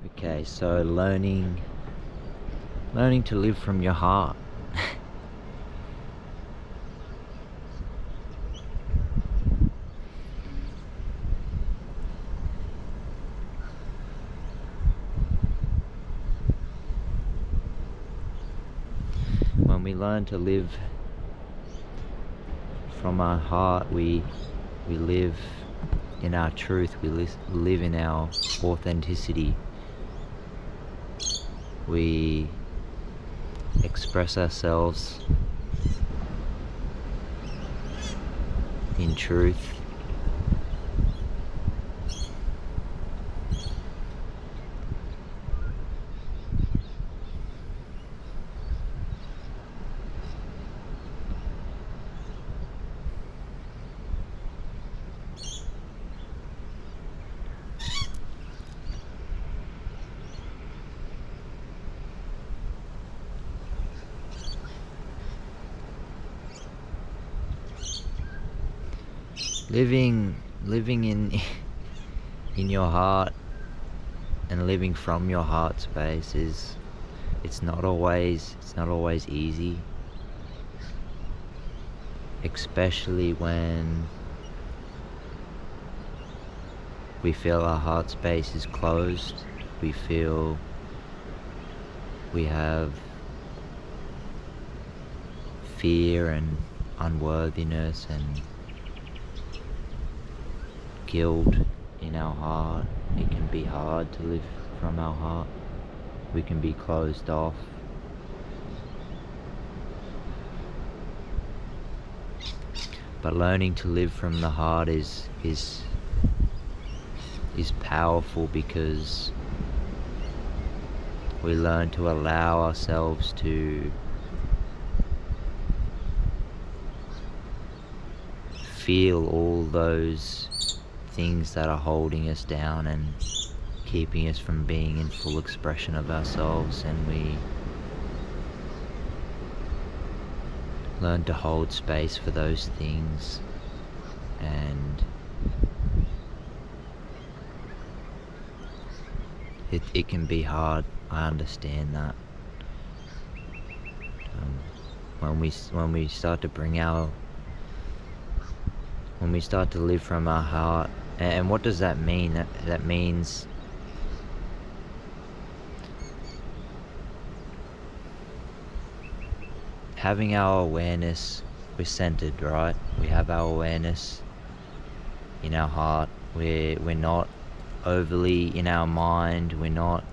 Okay, so learning to live from your heart. When we learn to live from our heart, we live in our truth, we live in our authenticity. We express ourselves in truth. Living in your heart and living from your heart space it's not always easy, especially when we feel our heart space is closed. We feel we have fear and unworthiness and guilt in our heart. It can be hard to live from our heart. We can be closed off. But learning to live from the heart is powerful, because we learn to allow ourselves to feel all those things that are holding us down and keeping us from being in full expression of ourselves, and we learn to hold space for those things. And it can be hard, I understand that. When we start to when we start to live from our heart, and what does that mean? That means having our awareness, we're centered, right? We have our awareness in our heart. We're not overly in our mind. We're not.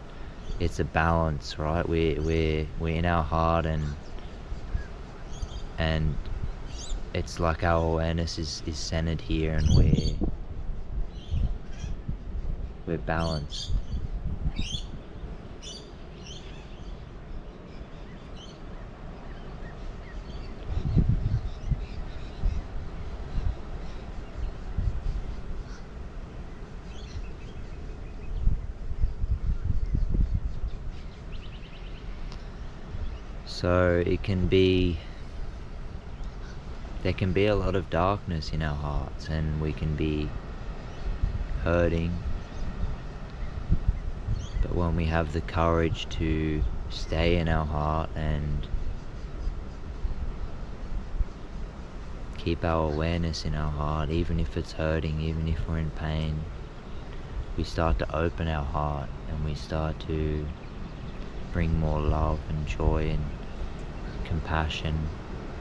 It's a balance, right? We're in our heart, and it's like our awareness is centered here, and we're balanced. So there can be a lot of darkness in our hearts, and we can be hurting. But when we have the courage to stay in our heart and keep our awareness in our heart, even if it's hurting, even if we're in pain, we start to open our heart, and we start to bring more love and joy and compassion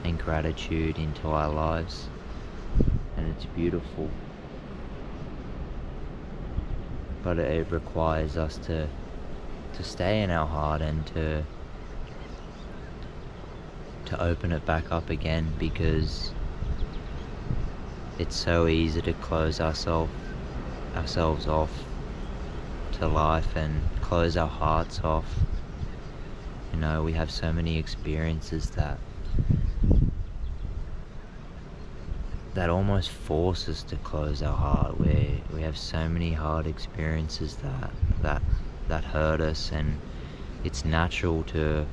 and gratitude into our lives, and it's beautiful. But it requires us to stay in our heart and to open it back up again, because it's so easy to close ourselves off to life and close our hearts off. You know, we have so many experiences that almost force us to close our heart. We have so many hard experiences that hurt us, and it's natural to.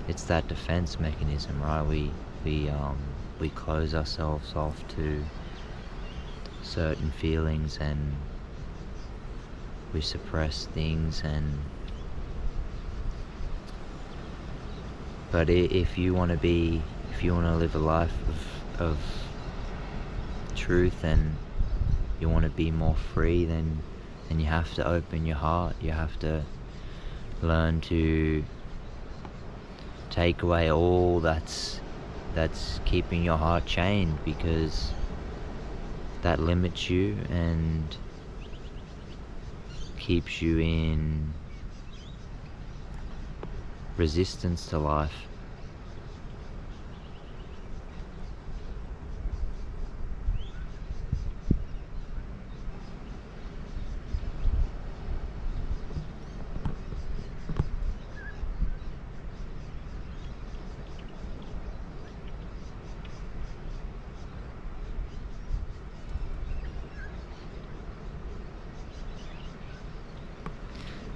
It's that defense mechanism, right? We close ourselves off to certain feelings, and we suppress things. But if you want to live a life of truth, and you want to be more free, then you have to open your heart. You have to learn to take away all that's keeping your heart chained, because that limits you and keeps you in resistance to life.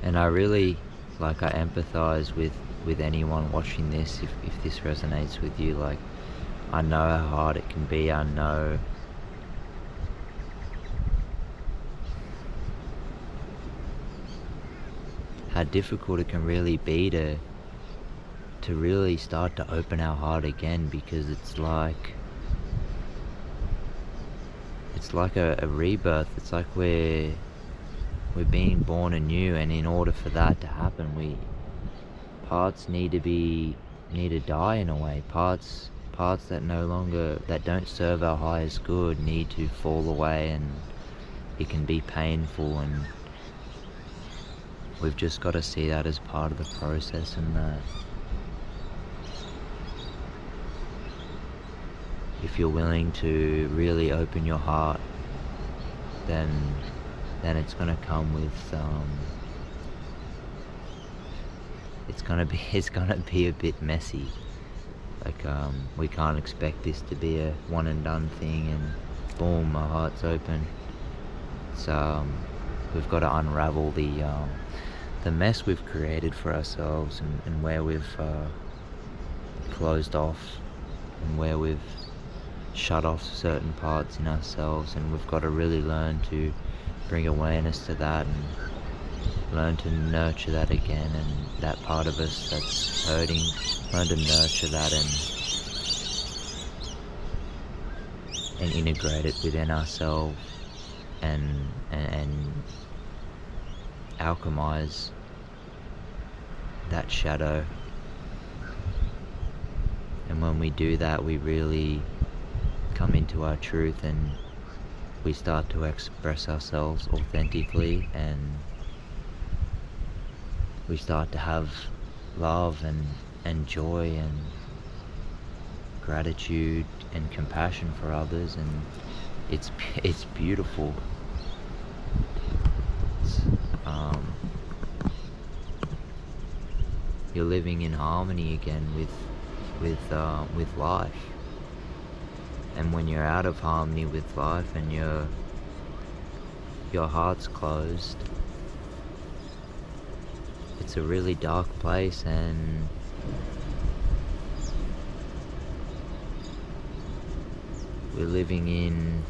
And I really, I empathize with anyone watching this, if this resonates with you. Like, I know how hard it can be. I know how difficult it can really be to really start to open our heart again, because it's like a rebirth. It's like we're being born anew, and in order for that to happen, parts need to die in a way. Parts that don't serve our highest good need to fall away, and it can be painful, and we've just got to see that as part of the process, and that if you're willing to really open your heart, then it's gonna come with it's gonna be a bit messy. We can't expect this to be a one and done thing and boom, my heart's open. It's we've got to unravel the mess we've created for ourselves, and where we've closed off, and where we've shut off certain parts in ourselves, and we've got to really learn to bring awareness to that and learn to nurture that again, and that part of us that's hurting, learn to nurture that and integrate it within ourselves, and alchemize that shadow. And when we do that, we really come into our truth, and we start to express ourselves authentically, and we start to have love and joy and gratitude and compassion for others, and it's beautiful. It's, you're living in harmony again with life. And when you're out of harmony with life, and your heart's closed, it's a really dark place, and we're living in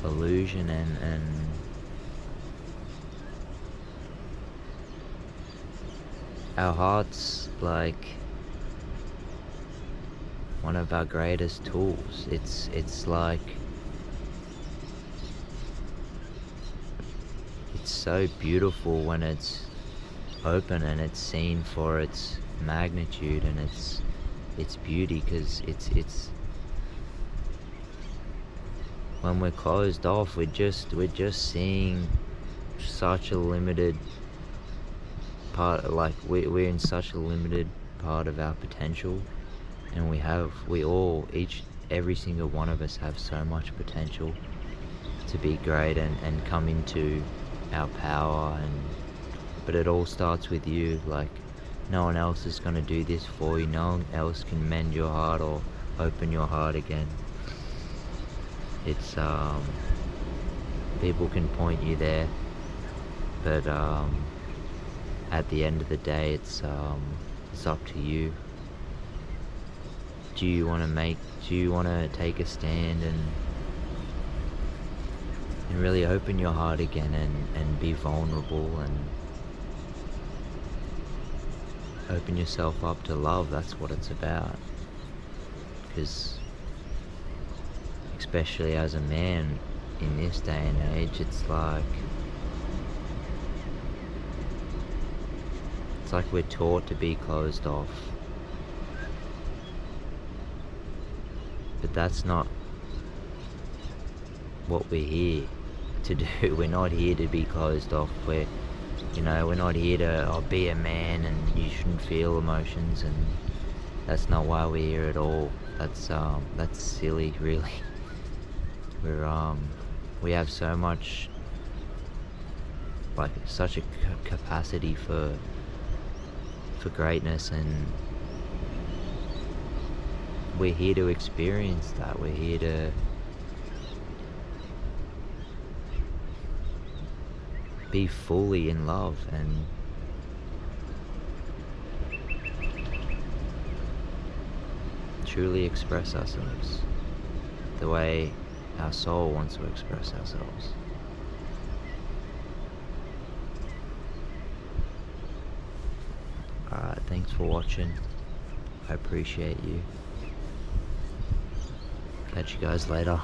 illusion, and our heart's like one of our greatest tools. It's like, it's so beautiful when it's open and it's seen for its magnitude and its beauty, because it's when we're closed off, we're just seeing such a limited part. Like we're in such a limited part of our potential, and every single one of us have so much potential to be great and come into our power. But it all starts with you. Like, no one else is going to do this for you. No one else can mend your heart or open your heart again. It's people can point you there, but at the end of the day, it's up to you. Do you want to take a stand and really open your heart again and be vulnerable and open yourself up to love. That's what it's about. Because especially as a man in this day and age, it's like we're taught to be closed off. But that's not what we're here to do. We're not here to be closed off. We're not here to be a man and you shouldn't feel emotions, and that's not why we're here at all. That's silly, really. We have so much, such a capacity for greatness, and we're here to experience that. We're here to be fully in love and truly express ourselves the way our soul wants to express ourselves. Alright, thanks for watching. I appreciate you. Catch you guys later.